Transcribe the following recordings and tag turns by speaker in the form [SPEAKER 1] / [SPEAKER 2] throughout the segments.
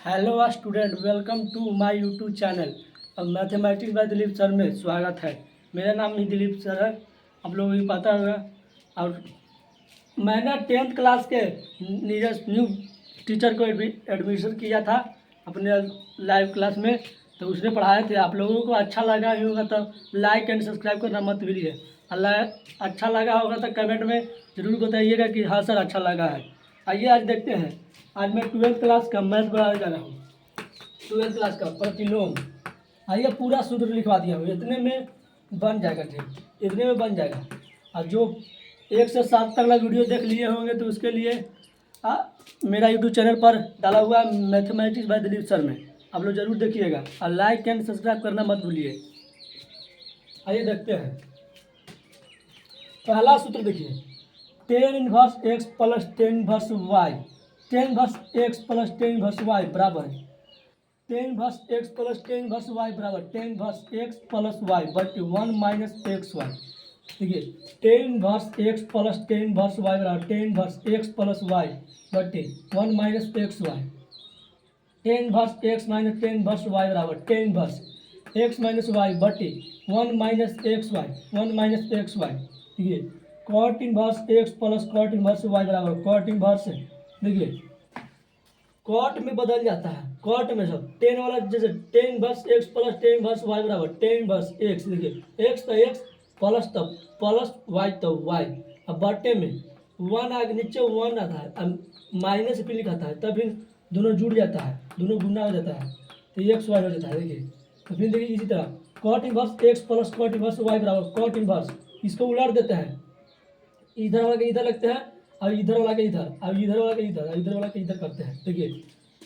[SPEAKER 1] Hello student, welcome to my YouTube channel. अब mathematics by Dilip sir में स्वागत है। मेरा नाम ही दिलीप सर है, आप लोगों को पता होगा। और मैंने 10th क्लास के नीरज न्यू टीचर को एडमिशन किया था अपने लाइव क्लास में, तो उसने पढ़ाए थे। आप लोगों को अच्छा लगा ही होगा तो लाइक एंड सब्सक्राइब करना मत भूलिए। अच्छा लगा होगा तो कमेंट में ज़रूर बताइएगा कि हाँ सर अच्छा लगा है। आइए आज देखते हैं। आज मैं 12th क्लास का मैथ पढ़ाने जा रहा हूँ। 12th क्लास का प्रतिलोम। आइए पूरा सूत्र लिखवा दिया हूँ, इतने में बन जाएगा। ठीक, इतने में बन जाएगा। और जो 1 से 7 तक का वीडियो देख लिए होंगे तो उसके लिए मेरा यूट्यूब चैनल पर डाला हुआ है मैथमेटिक्स बाय दिलीप सर में, आप लोग जरूर देखिएगा और लाइक एंड सब्सक्राइब करना मत भूलिए। आइए देखते हैं। पहला सूत्र देखिए, tan inverse x plus tan inverse y. Tan inverse x plus tan inverse y बराबर है tan inverse x plus tan inverse y बराबर tan inverse x plus y बटे 1 माइनस एक्स वाई। देखिए, tan inverse x plus tan inverse y बराबर tan inverse x plus y बटे 1 minus x y. Tan inverse x minus tan inverse y बराबर tan inverse x minus y बटे 1 minus x y 1 minus x y. देखिए, cot inverse x plus cot inverse y बराबर cot inverse. देखिए, cot में बदल जाता है, cot में सब टेन वाला, जैसे tan inverse x plus tan inverse y बराबर टेन वर्स एक्स। देखिए, एक्स तो एक्स प्लस तब प्लस वाई तो वाई। अब बटे में वन आगे नीचे वन आता है, अब माइनस भी लिखाता है, तब फिर दोनों जुड़ जाता है, दोनों गुना हो जाता है तो एक्स वाई हो जाता है। देखिए, तो फिर देखिए इसी तरह cot inverse x plus cot inverse y बराबर कॉट इनवर्स। इसको उलट देते हैं, इधर वाला के इधर लगते हैं और इधर वाला के इधर और इधर वाला के इधर और इधर वाला के इधर करते हैं। देखिए,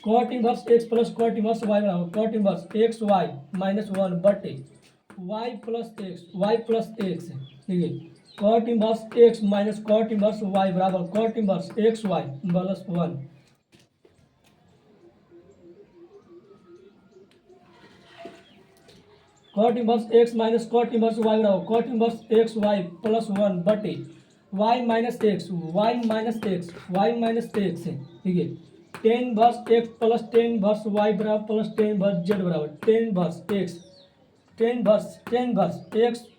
[SPEAKER 1] cot inverse x plus cot inverse y बराबर cot inverse x y minus one बटे वाई प्लस एक्स। देखिए, cot inverse x minus cot inverse y बराबर cot inverse x y plus one. Cot inverse x minus cot inverse y बराबर cot inverse x y plus one बटे y minus x है। ठीक है, tan inverse x plus tan inverse y बराबर plus tan inverse z बराबर tan inverse x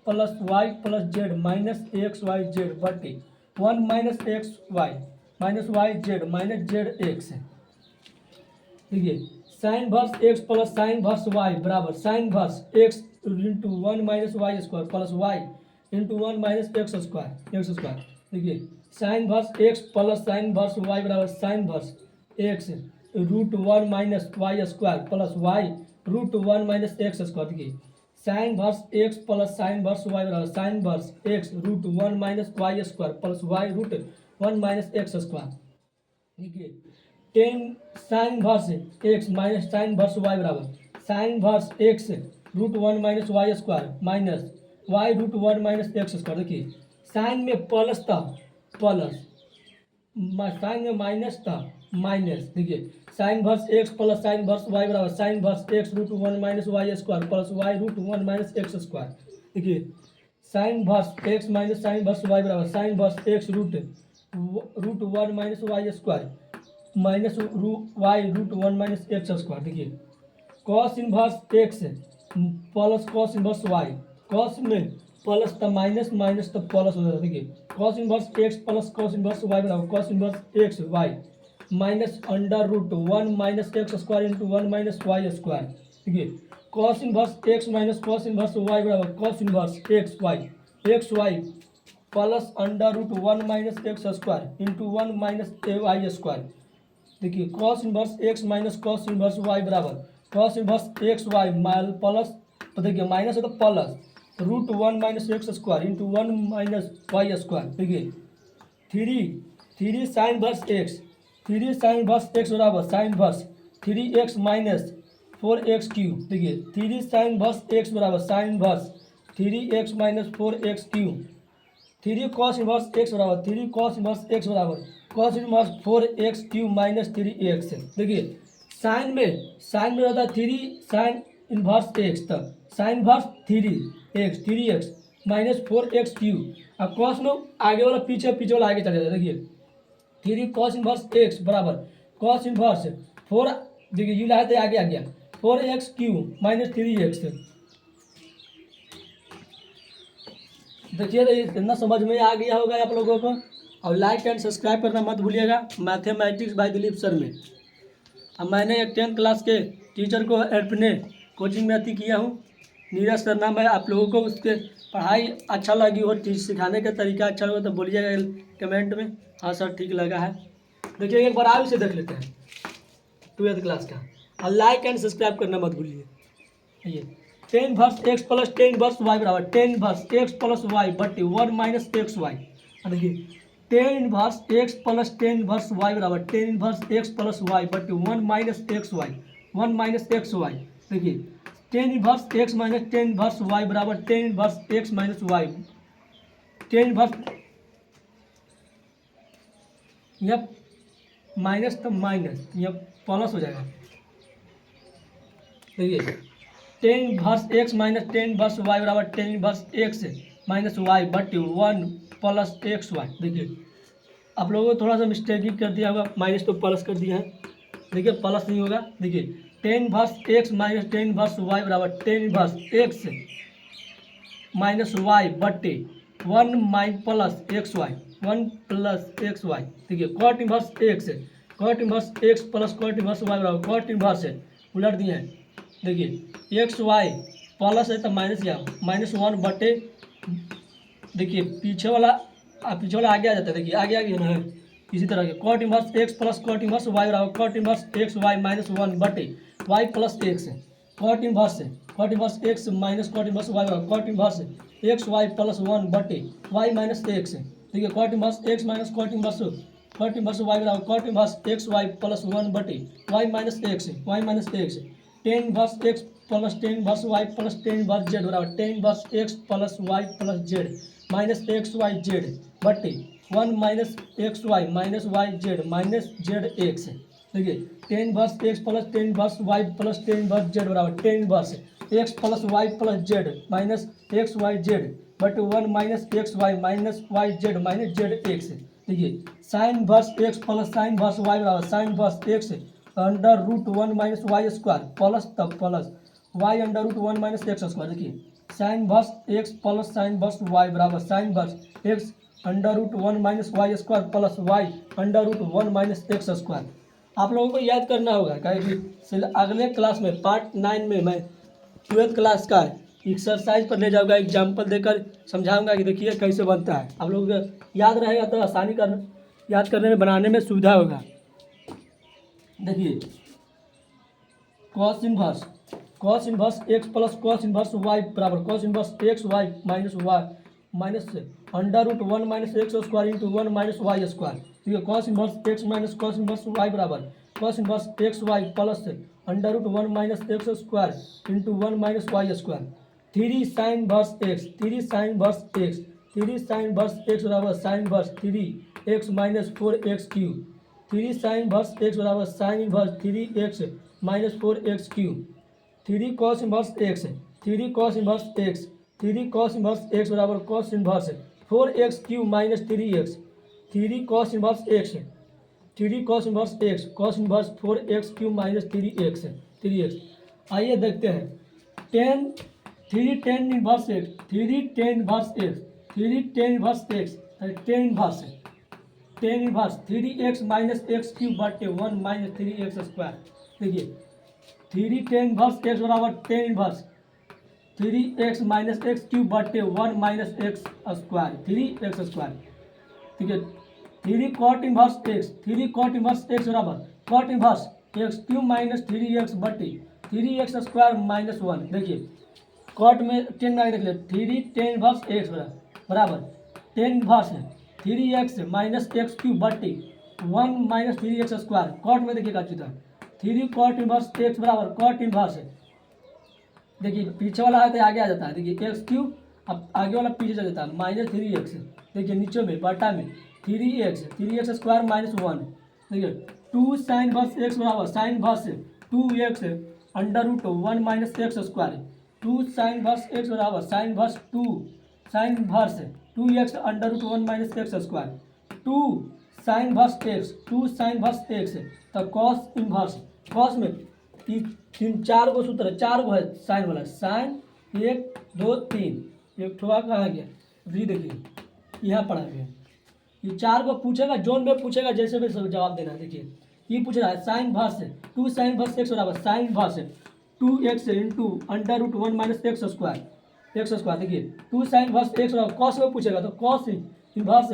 [SPEAKER 1] plus y plus z minus x y z बटे one minus x y minus y z minus z x है। देखिए, sine inverse x plus sine inverse y बराबर sine inverse x into one minus y square plus y into one minus x square. देखिए, sine inverse x plus sine inverse y बराबर sine inverse x root one minus y square plus y root one minus x square. देखिए, sine inverse x plus sine inverse y बराबर sine inverse x root one minus y square plus y root one minus x square. देखिए, tan sine inverse x minus sine inverse y बराबर sine inverse x root one minus y square minus y root one minus x square. देखिए, sine में plus था plus, sine में minus था minus. देखिए, sine inverse x plus sine inverse y बराबर sine inverse x root one minus y square plus y root one minus x square. देखिए, sine inverse x minus sine inverse y बराबर sine inverse x root one minus y square minus y root one minus x square. देखिए, cos inverse x plus cos inverse y, cos में plus तो minus minus तो plus हो जाता है। देखिए, cos inverse x plus cos inverse y बराबर cos inverse x y minus under root one minus x square into one minus y square. देखिए, cos inverse x minus cos inverse y बराबर cos inverse x y plus under root one minus x square into one minus y square. देखिए, cos inverse x minus cos inverse y बराबर cos inverse x y plus, तो देखिए minus है तो plus root one minus x square into one minus y square. देखिए, three sine inverse x बराबर sine inverse three x minus four x cube. देखिए, three sine inverse x बराबर sine inverse three x minus four x cube. Three cos inverse x बराबर three cos inverse x बराबर cos inverse four x cube minus three x है। देखिए, sine में रहता है three sine inverse x, तब sine inverse three x minus four x cube. और cos में आगे वाला पीछे वाला आगे चले जाता है। देखिए, थ्री कॉस इनवर्स एक्स बराबर कॉस इनवर्स फोर देखिए यू लाए थे आगे आ गया 4x³ माइनस 3x। देखिए तो इतना समझ में आ गया होगा आप लोगों को। और लाइक एंड सब्सक्राइब करना मत भूलिएगा। मैथमेटिक्स बाय दिलीप सर में अब मैंने एक 10th क्लास के टीचर को अपने कोचिंग में अति किया हूँ। नीरज सर नाम है। आप लोगों को उसके पढ़ाई अच्छा लगी हो, सिखाने का तरीका अच्छा लगा तो बोलिएगा कमेंट में हाँ सर ठीक लगा है। देखिए एक बार आप इसे देख लेते हैं 12th क्लास का। और लाइक एंड सब्सक्राइब करना मत भूलिए। ये 10 inverse x plus 10 inverse y बराबर 10 वर्स x प्लस वाई बट्टी 1 माइनस एक्स वाई। देखिए 10 inverse x plus 10 inverse y बराबर 10 वर्स x प्लस वाई बट्टी 1 minus x y 1 minus x y. देखिए 10 inverse x minus 10 inverse y बराबर 10 inverse x minus y 10 inverse यह minus तो minus यह plus हो जाएगा। देखिए 10 inverse x minus 10 inverse y बराबर 10 वर्स x माइनस वाई बट 1 प्लस एक्स वाई। देखिए आप लोगों को थोड़ा सा मिस्टेक ही कर दिया होगा, माइनस तो प्लस कर दिया है। देखिए प्लस नहीं होगा। देखिए 10 inverse x minus 10 inverse y बराबर 10 वर्स x माइनस वाई बट्टे 1 plus x y 1 plus x y. देखिए कॉट इनवर्स एक्स है, cot inverse x plus cot inverse y बराबर कॉट इनवर्स है, उलट दिए हैं। देखिए एक्स वाई प्लस है तो माइनस या -1 बटे। देखिए पीछे वाला आगे आ जाता है। देखिए आगे आगे ना है इसी तरह के cot inverse x plus cot inverse y बराबर कॉट इनवर्स एक्स वाई -1 बटे वाई प्लस एक्स है। कॉट इनवर्स है cot inverse x minus cot inverse y बराबर cot inverse x y plus 1 बटे वाई माइनस एक्स है। देखिए cot inverse x minus cot inverse y बराबर cot inverse x y plus 1 बटे y minus x है, y minus x है। 10 inverse x plus 10 inverse y plus 10 inverse z बराबर 10 inverse x plus y plus z minus x y z बटे 1 minus x y minus y z minus z x. देखिए 10 inverse x plus 10 inverse y plus 10 inverse z बराबर 10 inverse x plus y plus z minus x y z बटे 1 minus x y z minus z x. देखिए sine inverse x plus sine inverse y बराबर sine inverse x under root 1 minus y square plus तब plus y under root 1 minus x square. देखिए sine inverse x plus sine inverse y बराबर sine inverse x under root 1 minus y square plus y under root 1 minus x square. आप लोगों को याद करना होगा क्योंकि अगले क्लास में पार्ट 9 में मैं 12th क्लास का एक्सरसाइज पर ले जाऊंगा, एग्जाम्पल देकर समझाऊंगा कि देखिए कैसे बनता है। आप लोगों को याद रहेगा तो आसानी कर याद करने में बनाने में सुविधा होगा। देखिए cos inverse x plus cos inverse y बराबर cos inverse x y minus under root 1 minus x square into 1 minus y square. ठीक है cos inverse x minus cos inverse y बराबर cos inverse x y plus under root 1 minus x square into 1 minus y square. 3 sine inverse x 3 sine inverse x 3 sine inverse x बराबर sine inverse 3x minus 4x³ 3 sine inverse x बराबर sign inverse 3x minus 4x³ 3 cos inverse x 3 cos inverse x 3 cos inverse x बराबर cos inverse 4x³ minus 3x 3 cos inverse x 3 cos inverse x cos inverse 4x³ minus 3x। आइए देखते हैं 3 tan inverse x 3 tan inverse x 3 tan inverse x 10 inverse 10 inverse 3x minus x³ बटे 1 minus 3x square. देखिए 3 10 inverse x बराबर 10 inverse 3x minus x³ बटे 1 minus x square 3x square. ठीक है 3 cot inverse x 3 cot inverse x बराबर cot inverse x³ minus 3x बटे 3x square minus 1। देखिए cot में 10 में देख ले 3 10 वर्स x बराबर 10 वर्स 3x माइनस x³ बटे 1 माइनस 3x स्क्वायर। कॉट में देखिएगा अच्छी तरह 3 कॉट इनवर्स x बराबर कॉट इनवर्स देखिए पीछे वाला है तो आगे आ जाता है। देखिए x³ अब आगे वाला पीछे चल जाता है माइनस 3x। देखिए नीचे में बटा में 3x स्क्वायर माइनस 1। देखिए 2 साइन वर्स x बराबर sine inverse 2x under root 1 minus x square 2 sine inverse x बराबर sine inverse 2 sine inverse 2x under root 1 minus x square 2 sine inverse x 2 sine inverse x तो cos inverse cos में तीन चार गो सूत्र है, चार गो है साइन वाला, साइन 1 2 3, एक ठोआ कहाँ गया भी देखिए यहाँ पढ़ा गया। ये चार को पूछेगा, जोन में पूछेगा, जैसे भी सब जवाब देना है। देखिए ये पूछ रहा है sine inverse 2 sine inverse x बराबर sine inverse 2x into under root 1 minus x square. देखिए 2 साइन वर्स एक्स बराबर कॉस में पूछेगा तो cos inverse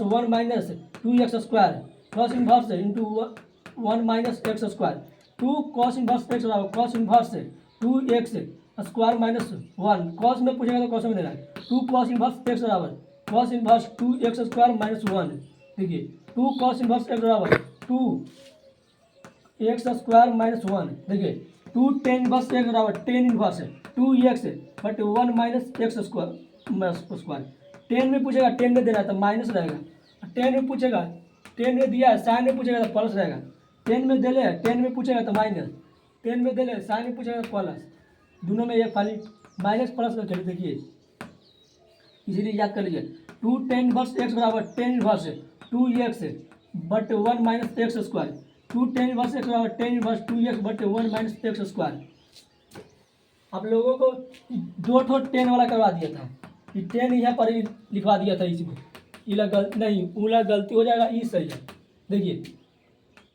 [SPEAKER 1] 1 minus 2x square, cos inverse into 1 minus x square, 2 cos inverse x बराबर cos inverse 2x square minus 1, cos में पूछेगा तो cos में देना है। 2 कॉस इनवर्स एक्स बराबर cos inverse 2x square minus 1। देखिए 2 कॉस इनवर्स एक्स बराबर 2x स्क्वायर माइनस 1। देखिए 2 टेन इनवर्स एक्स बराबर टेन इनवर्स 2x बट 1 माइनस एक्स स्क्वायर। 10 में पूछेगा 10 में देना है तो माइनस रहेगा, 10 में पूछेगा 10 में दिया है, साइन में पूछेगा तो प्लस रहेगा, 10 में दे ले 10 में पूछेगा तो माइनस, 10 में दे ले साइन में पूछेगा तो प्लस, दोनों में ये खाली माइनस प्लस का खेल। देखिए इसीलिए याद कर लीजिए 2 टेन इनवर्स एक्स बराबर टेन इनवर्स 2x बट 1 minus x square, 2 tan inverse x बराबर टेन इनवर्स 2x बट 1 माइनस एक्स स्क्वायर। आप लोगों को दो ठो 10 वाला करवा दिया था, ये 10 यहाँ पर ही लिखवा दिया था इसमें, इला नहीं उला गलती हो जाएगा, ई सही है। देखिए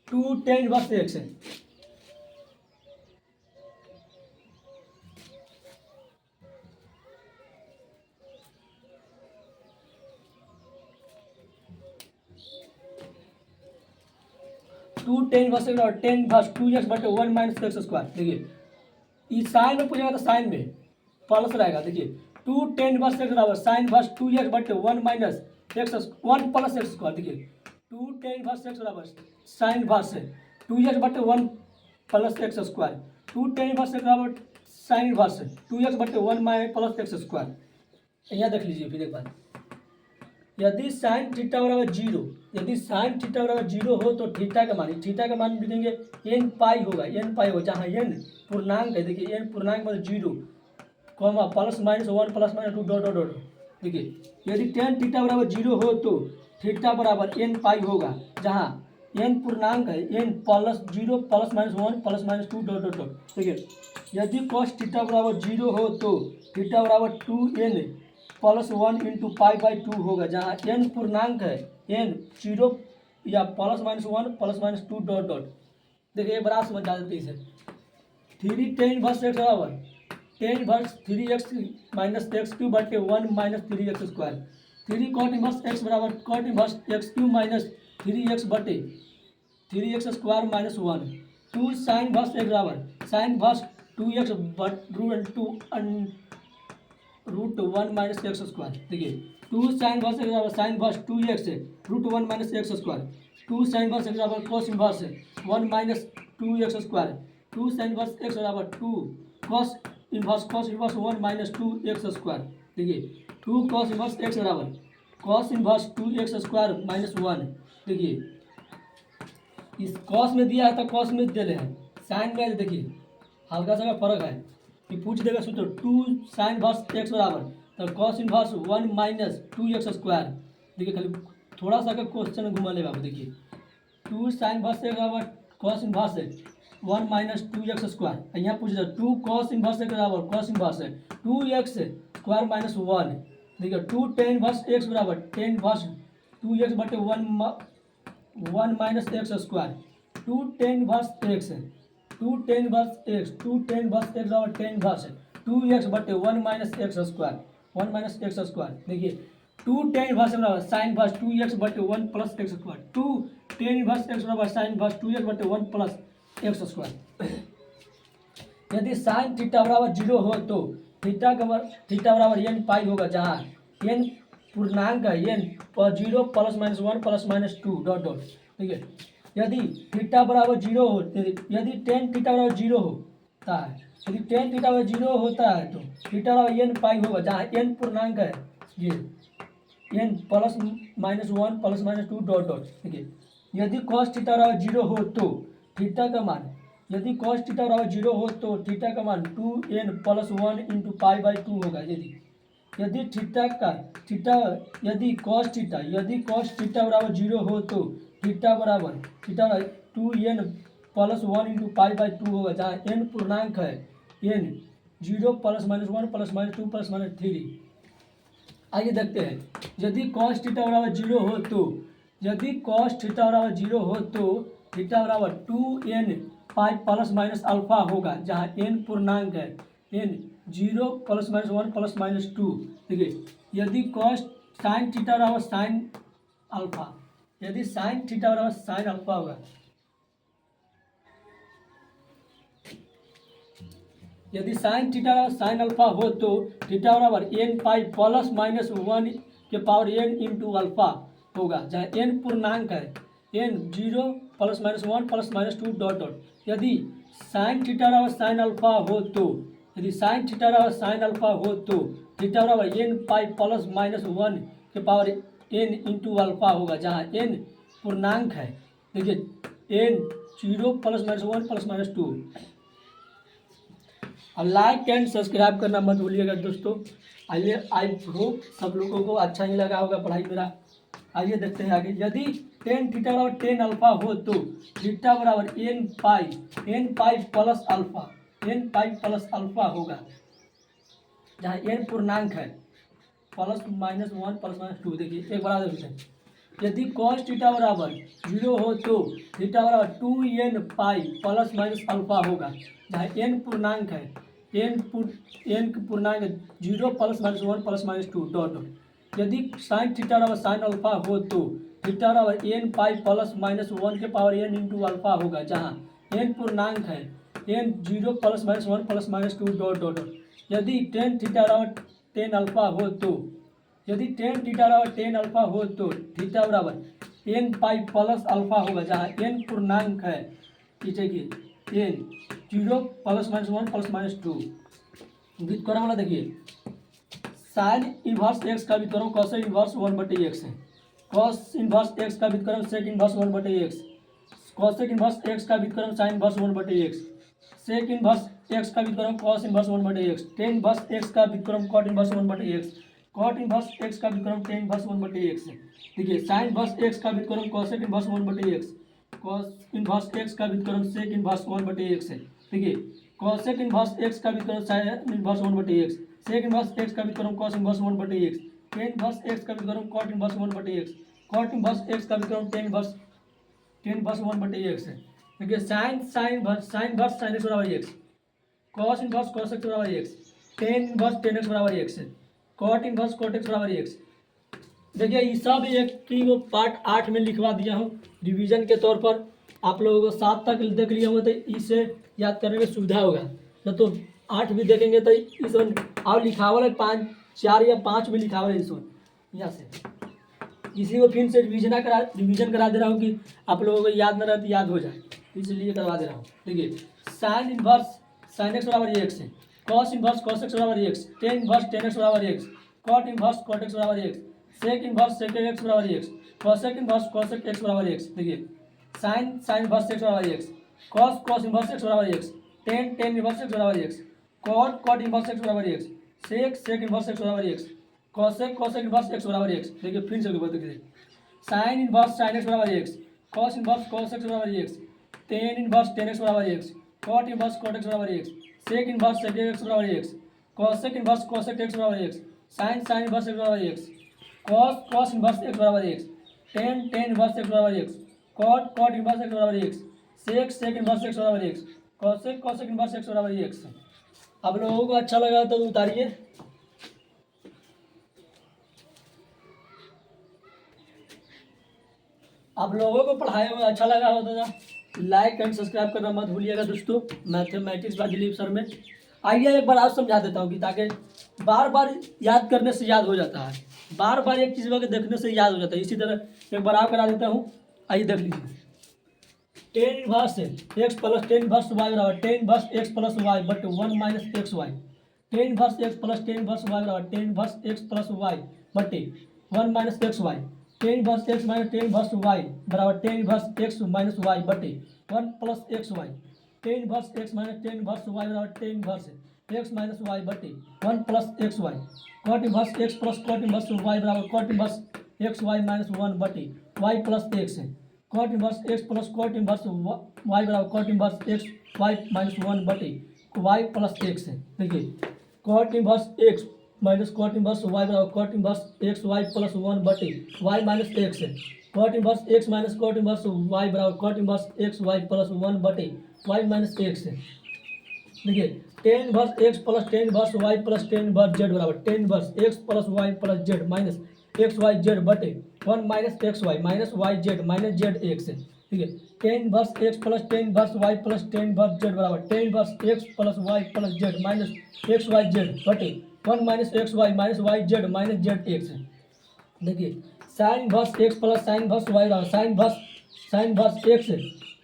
[SPEAKER 1] 2 10 इनवर्स एक्स है, two tan inverse tan inverse 2x बटे 1 माइनस एक्स स्क्वायर। देखिए ये साइन में पूछेगा तो साइन में प्लस रहेगा। देखिए 2 टेन वर्स एक्स बराबर साइन वर्स 2x बटे 1 minus x 1 plus x square. देखिए 2 टेन वर्स एक्स बराबर साइन वर्स 2x बटे 1 plus x square, 2 tan inverse x बराबर साइन वर्स 2x बटे 1 माइनस प्लस एक्स स्क्वायर। यहाँ देख लीजिए फिर एक बार, यदि साइन थीटा बराबर 0, यदि साइन थीटा बराबर 0 हो तो थीटा का मान लिखेंगे n पाई होगा, जहाँ n पूर्णांक है। देखिए n पूर्णांक मतलब 0 comma plus minus 1 plus minus 2 dot dot dot. देखिए यदि टेन थीटा बराबर 0 हो तो थीटा बराबर n पाई होगा, जहाँ n पूर्णांक है, n plus 0 plus minus 1 plus minus 2 dot dot dot. देखिए यदि कॉस थीटा बराबर 0 हो तो थीटा बराबर 2n plus 1 into pi by 2 होगा, जहाँ n पूर्णांक है, n 0 या plus minus 1 plus minus 2 dot dot. देखिए एक बार समझ जाते इसे, 3 टेन वर्स एक्स बराबर tan inverse 3x minus x cube बटे 1 minus 3x square, 3 cot inverse x बराबर cot inverse x cube minus 3x बटे 3x square minus 1, 2 sine inverse x बराबर साइन वर्स 2x बट रूट 1 माइनस एक्स स्क्वायर। देखिए 2 sine inverse x बराबर sine inverse 2x root 1 minus x square, 2 sine inverse x बराबर cos inverse 1 minus 2x square, 2 sine inverse x बराबर 2 cos inverse 1 minus 2x square. देखिए 2 cos inverse x बराबर cos inverse 2x square minus 1। देखिए इस cos में दिया है तो कॉस में दे रहे हैं, साइन में देखिए हल्का सा फर्क है, कि पूछ देगा सूत्र 2 साइन वर्स एक्स बराबर तो cos inverse 1 minus 2x square. देखिए खाली थोड़ा सा का क्वेश्चन घुमा लेगा आपको। देखिए 2 साइन वर्स एक्स बराबर cos inverse 1 minus 2x square, यहाँ पूछ रहा 2 कॉस इनवर्स एक्स बराबर cos inverse 2x square minus 1। देखिए 2 टेन वर्स एक्स बराबर टेन वर्स 2x बटे 1 minus x square, 2 tan inverse x 2 tan inverse x बराबर tan inverse 2x बटे 1 minus x square. देखिए 2 टेन वर्स बराबर sine inverse 2x बटे 1 plus x square, 2 tan inverse x बराबर sine inverse 2x बटे 1 plus x square. यदि sine theta बराबर 0 हो तो थीटा बराबर n पाई होगा, जहाँ n पूर्णांक है, n 0 plus minus 1 plus minus 2 dot dot. ठीक है यदि थीटा बराबर 0 हो, यदि टेन थीटा बराबर 0 होता है, यदि टेन थीटा बराबर 0 होता है तो थीटा बराबर n पाई होगा, जहाँ n पूर्णांक है, ये n plus minus 1 plus minus 2 dot dot. देखिए यदि कॉस थीटा बराबर 0 हो तो थीटा का मान, यदि कॉस थीटा बराबर 0 हो तो थीटा का मान 2n plus 1 into pi by 2 होगा। यदि कॉस थीटा बराबर 0 हो तो थीटा बराबर 2n प्लस 1 × π/2 होगा, जहाँ n पूर्णांक है, n 0 +-1 +-2 +-3। आइए देखते हैं, यदि cos थीटा बराबर 0 हो तो, यदि cos थीटा बराबर 0 हो तो थीटा बराबर 2n पाई ± अल्फा होगा, जहाँ n पूर्णांक है, n 0 +-1 +-2। देखिए, यदि cos साइन थीटा बराबर साइन अल्फा, यदि साइन थीटा बराबर साइन अल्फा होगा, यदि साइन थीटा साइन अल्फा हो तो थीटा बराबर n पाई ±1 के पावर n इंटू अल्फा होगा, जहाँ n पूर्णांक है, n 0 +-1 +-2 डॉट डॉट। यदि साइन थीटा बराबर साइन अल्फा हो तो, यदि साइन थीटा बराबर साइन अल्फा हो तो थीटा बराबर n पाई ±1 के पावर n इंटू अल्फा होगा, जहाँ n पूर्णांक है। देखिए n 0 +-1 +-2। और लाइक एंड सब्सक्राइब करना मत भूलिएगा दोस्तों। आइए, आई होप सब लोगों को अच्छा ही लगा होगा पढ़ाई मेरा। आइए देखते हैं आगे। यदि टेन थीटा बराबर टेन अल्फा हो तो थीटा बराबर n पाई प्लस अल्फा होगा, जहाँ n पूर्णांक है, +-1 +-2। देखिए एक बड़ा देखते हैं, यदि cos थीटा बराबर 0 हो तो थीटा बराबर 2n पाई ± अल्फा होगा, जहाँ n पूर्णांक है, n पूर्णांक 0 +-1 +-2 डॉट डॉट। यदि साइन थीटा बराबर साइन अल्फा हो तो थीटा बराबर n पाई ±1 के पावर n इंटू अल्फा होगा, जहाँ n पूर्णांक है, n 0 +-1 +-2 डॉट डॉट। यदि टेन थीटा बराबर टेन अल्फा हो तो, यदि टेन थीटा बराबर टेन अल्फा हो तो थीटा बराबर n पाई प्लस अल्फा होगा, जहाँ n पूर्णांक है, देखिए n 0 +-1 +-2। व्युत्क्रम वाला देखिए, साइन इनवर्स एक्स का व्युत्क्रम कॉस इनवर्स 1/x है, कॉस इनवर्स एक्स का व्युत्क्रम sec inverse 1/x, cosec inverse x का व्युत्क्रम sine inverse 1/x, sec inverse x का व्युत्क्रम cos inverse 1/x, tan inverse x का व्युत्क्रम cot inverse 1/x, cot inverse x का व्युत्क्रम टेन इनवर्स 1/x। देखिए, साइन इनवर्स एक्स का व्युत्क्रम cosec inverse 1/x, cos inverse x का व्युत्क्रम सेक इनवर्स 1/x है। देखिए, कॉसेक इनवर्स एक्स का व्युत्क्रम sine inverse 1/x, sec inverse x का व्युत्क्रम cos inverse 1/x, tan inverse x का व्युत्क्रम cot inverse 1/x, cot inverse x का व्युत्क्रम टेन इनवर्स 1/x है। देखिए, साइन इनवर्स साइन एक्स बराबर x, cos inverse cos x बराबर x, tan inverse tan x बराबर x है, कॉट इनवर्स कॉट एक्स बराबर x। देखिए, ये सब एक की वो पार्ट 8 में लिखवा दिया हूँ रिवीजन के तौर पर। आप लोगों को 7 तक देख लिया होगा तो इससे याद करने में सुविधा होगा, न तो 8 भी देखेंगे तो इस और लिखावल है 5 4 या 5 में लिखावल है इस यहाँ से। इसी को फिर से रिवीजन करा दे रहा हूँ कि आप लोगों को याद न रहे तो याद हो जाए, इसलिए करवा दे रहा हूँ। देखिए, साइन इनवर्स साइन एक्स बराबर x है, कॉस इनवर्स कॉस एक्स बराबर x, tan inverse tan x बराबर x, cot inverse cot x बराबर x, sec inverse sec x बराबर x, cosec inverse cosec x बराबर x। देखिए, साइन इनवर्स एक्स बराबर x, cos inverse x बराबर x, tan inverse x बराबर x, cot inverse x बराबर x, sec inverse x बराबर x, cosec inverse x बराबर x। देखिए फिर से देखिए, साइन इनवर्स साइन एक्स बराबर x, cos inverse cos x बराबर x, tan inverse tan x बराबर x, cot inverse cot x बराबर x, sec inverse sec x बराबर x, cosec inverse cosec x बराबर x, साइन इनवर्स एक्स बराबर x, cos inverse x बराबर x, tan inverse x बराबर x, cot inverse x बराबर x, sec inverse x बराबर x, cosec inverse x बराबर x। अब लोगों को अच्छा लगा तो उतारिए। आप लोगों को पढ़ाई में अच्छा लगा हो तो लाइक एंड सब्सक्राइब करना मत भूलिएगा दोस्तों, मैथमेटिक्स बाय दिलीप सर में। आइए एक बार आप समझा देता हूँ कि ताकि बार बार याद करने से याद हो जाता है, बार बार एक चीज़ को देखने से याद हो जाता है। इसी तरह एक बार आप करा देता हूँ, आइए देख लीजिए। Tan inverse x plus tan inverse y बराबर tan inverse x plus y बट 1 - x y, tan inverse x plus tan inverse y बराबर tan inverse x plus y बटे 1 - x y, tan inverse x minus tan inverse y बराबर tan inverse x minus y बटे 1 + x y, tan inverse x minus tan inverse y बराबर tan inverse x minus y बटे 1 + x y, cot inverse x plus cot inverse y बराबर cot inverse x y minus 1 बटे y plus x है। Cot inverse x plus cot inverse y बराबर cot inverse x y minus one बटे y plus x है। देखिए cot inverse x minus cot inverse y बराबर cot inverse x y plus one बटे y minus x है। Cot inverse x minus cot inverse y बराबर cot inverse x y plus one बटे y minus x है। देखिए tan inverse x plus tan inverse y plus tan inverse z बराबर tan inverse x plus y plus z minus x y z बटे one minus x y minus y z minus z x है। ठीक है tan inverse x plus tan inverse y plus tan inverse z बराबर tan inverse x plus y plus z minus x y z बटे one minus x y minus y z minus z x है। देखिए sine inverse x plus sine inverse y बराबर sign inverse x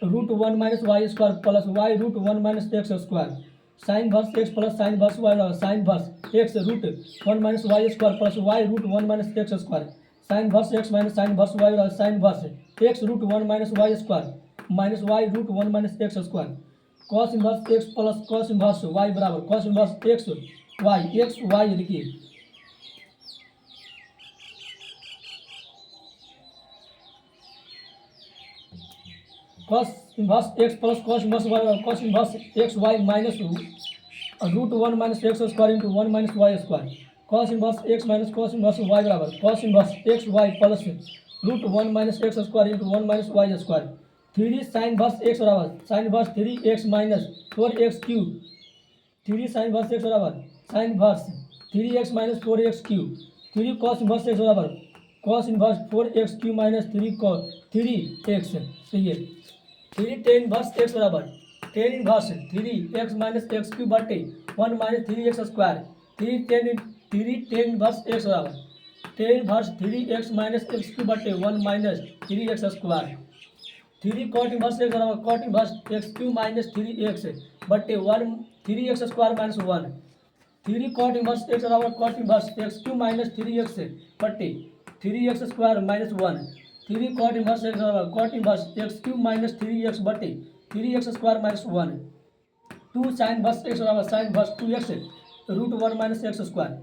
[SPEAKER 1] root one minus y square plus y root one minus x square sine inverse x plus sine inverse y बराबर sign inverse x root one minus y square plus y root one minus x square sine inverse x minus sine inverse y बराबर sign inverse x root one minus y square minus y root one minus x square cos inverse x plus cos inverse y बराबर cos inverse x y लिखिए cos inverse x plus cos inverse y cos inverse x y minus root one minus x square into one minus y square cos inverse x minus cos inverse y बराबर cos inverse x y plus root one minus x square into one minus y square three sine inverse x बराबर sign inverse three x minus four x cube three sine inverse x बराबर sign inverse three x minus four x cube three cos inverse x बराबर cos inverse four x cube minus three cos three x सही है। Three tan inverse x बराबर tan inverse three x minus x cube बटे one minus three x square three tan inverse x बराबर tan inverse three x minus x cube बटे one minus three x square three cot inverse x बराबर cot inverse x cube minus three x बटे one three x square minus one three cot inverse x बराबर cot inverse x cube minus three x बटे three x square minus one three cot inverse x बराबर cot inverse x cube minus three x बटे three x square minus one two sine inverse x बराबर sign inverse two x root one minus x square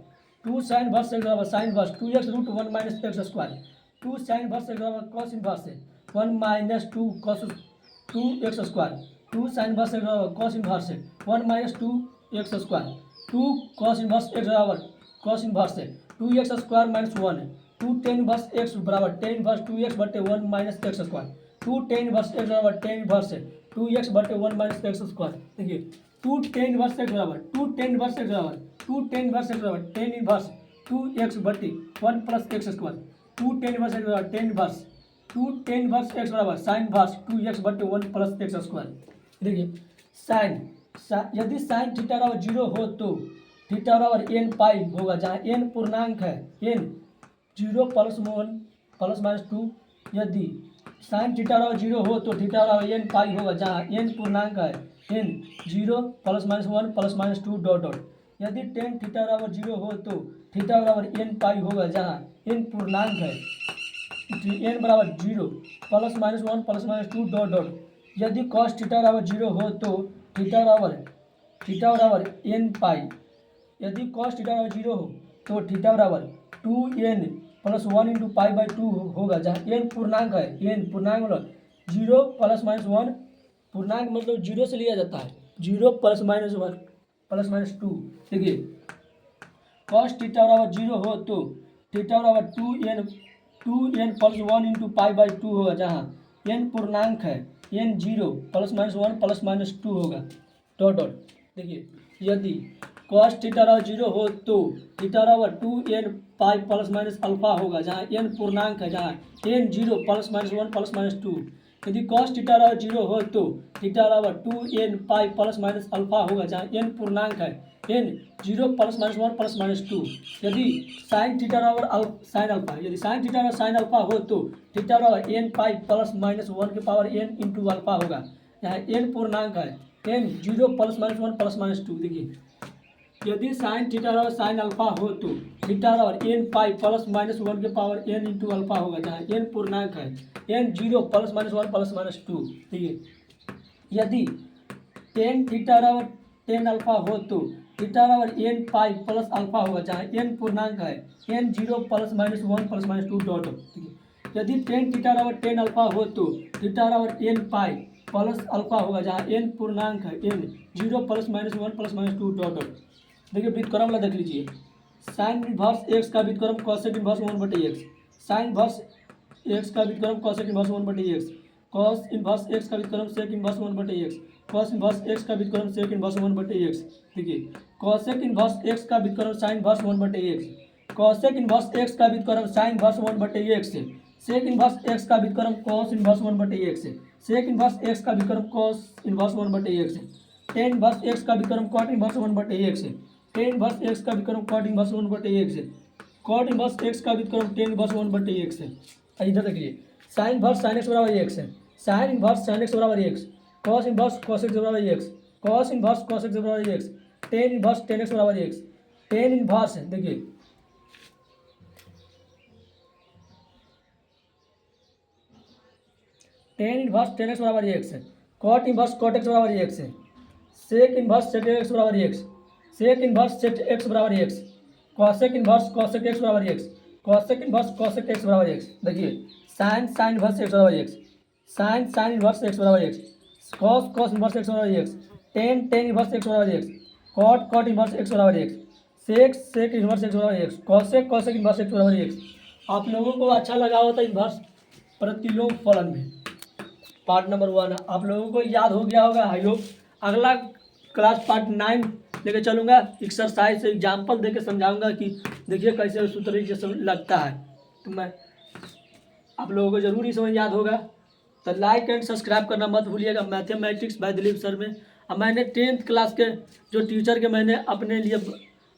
[SPEAKER 1] two sine inverse x बराबर sign inverse two x root one minus x square two sine inverse x बराबर cos inverse one minus two cos two x square two sine inverse x बराबर cos inverse one minus two x square two cos inverse x बराबर cos inverse two x square minus one two tan inverse x बराबर tan inverse two x बटे one minus x square two tan inverse x बराबर tan inverse two x बटे one minus x square देखिए two tan inverse x बराबर two tan inverse x बराबर two tan inverse x बराबर tan inverse two x बटे one plus x square two tan inverse x बराबर tan inverse two tan inverse x बराबर sign inverse two x बटे one plus x square देखिए sign यदि sine theta बराबर zero हो तो थीटा बराबर एन पाई होगा जहाँ एन पूर्णांक है n zero plus one plus minus two यदि साइन थीटा बराबर जीरो हो तो थीटा बराबर एन पाई होगा जहाँ एन पूर्णांक है n zero plus minus one plus minus two dot dot यदि टेन थीटा बराबर जीरो हो तो थीटा बराबर एन पाई होगा जहाँ एन पूर्णांक है एन बराबर zero plus minus one plus minus two dot dot यदि कॉस थीटा बराबर जीरो हो तो थीटा बराबर एन पाई यदि कॉस थीटा बराबर जीरो हो तो थीटा बराबर two n plus one into pi by two होगा जहाँ एन पूर्णांक है एन पूर्णांक मतलब जीरो प्लस माइनस वन पूर्णांक मतलब जीरो से लिया जाता है zero plus minus one plus minus two देखिए कॉस थीटा बराबर जीरो हो तो थीटा बराबर two n plus one into pi by two होगा जहाँ एन पूर्णांक है n zero plus minus one plus minus two होगा डॉट डॉट देखिए यदि कॉस थीटा बराबर जीरो हो तो थीटा बराबर two n pi plus minus alpha होगा जहाँ एन पूर्णांक है जहाँ n zero plus minus one plus minus two यदि कॉस थीटा बराबर जीरो हो तो थीटा बराबर two n pi plus minus alpha होगा जहाँ एन पूर्णांक है n zero plus minus one plus minus two यदि साइन थीटा बराबर साइन अल्फा यदि साइन थीटा बराबर साइन अल्फा हो तो थीटा बराबर n pi plus minus one के पावर एन इंटू अल्फा होगा यहाँ एन पूर्णांक है n zero plus minus one plus minus two देखिए यदि साइन थीटा बराबर साइन अल्फा हो तो थीटा बराबर n pi plus minus one के पावर एन इंटू अल्फा होगा जहाँ एन पूर्णांक है n zero plus minus one plus minus two ठीक है यदि टेन थीटा बराबर टेन अल्फा हो तो थीटा बराबर एन पाई प्लस अल्फा होगा जहाँ एन पूर्णांक है n zero plus minus one plus minus two dot ठीक है यदि टेन थीटा बराबर टेन अल्फा हो तो थीटा बराबर एन पाई प्लस अल्फा होगा, जहाँ एन पूर्णांक है, एन 0 +-1 +-2 डॉट डॉट। देखिए व्युत्क्रम वाला देख लीजिए, साइन इनवर्स एक्स का व्युत्क्रम cosec inverse 1/x, sine inverse x का व्युत्क्रम cosec inverse 1/x, cos inverse x का व्युत्क्रम sec inverse 1/x, cos inverse x का व्युत्क्रम सेक इनवर्स 1/x। देखिए कॉसेक इनवर्स एक्स का व्युत्क्रम sine inverse 1/x, cosec inverse x का व्युत्क्रम sine inverse 1/x, sec inverse x का व्युत्क्रम cos inverse 1/x, sec inverse x का व्युत्क्रम cos inverse 1/x, tan inverse x का व्युत्क्रम cot inverse 1/x, tan inverse x का व्युत्क्रम cot inverse 1/x, cot inverse x का व्युत्क्रम टेन इनवर्स 1/x। इधर देखिए साइन इनवर्स साइन एक्स बराबर एक्स है, साइन इनवर्स साइन एक्स बराबर x, cos inverse cos x बराबर x, cos inverse cos x बराबर x, tan inverse tan x बराबर एक्स, टेन इनवर्स है देखिए टेन इनवर्स टेन एक्स बराबर x है, कॉट इनवर्स कॉट एक्स बराबर x है, सेक इनवर्स सेक एक्स बराबर x, sec inverse sec x बराबर x, cosec inverse cosec x बराबर x, cosec inverse cosec x बराबर एक्स। देखिए साइन साइन इनवर्स एक्स बराबर x, sin sin inverse x बराबर x, cos cos inverse x बराबर x, tan tan inverse x बराबर x, cot cot inverse x बराबर x, sec sec inverse x बराबर x, cosec cosec inverse x बराबर x. आप लोगों को अच्छा लगा होता इनवर्स प्रतिलोम फलन में पार्ट नंबर 1 आप लोगों को याद हो गया होगा। आई होप अगला क्लास पार्ट 9 लेके चलूँगा, एक्सरसाइज एग्जाम्पल दे के समझाऊँगा कि देखिए कैसे सूत्र जैसे लगता है। तो मैं आप लोगों को ज़रूर ही समझ याद होगा, तो लाइक एंड सब्सक्राइब करना मत भूलिएगा। मैथमेटिक्स बाय दिलीप सर में अब मैंने 10th क्लास के जो टीचर के मैंने अपने लिए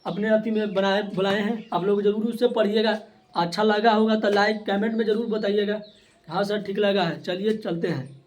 [SPEAKER 1] अपने अति में बुलाए हैं, आप लोग ज़रूर उससे पढ़िएगा। अच्छा लगा होगा तो लाइक कमेंट में ज़रूर बताइएगा, हाँ सर ठीक लगा है। चलिए चलते हैं।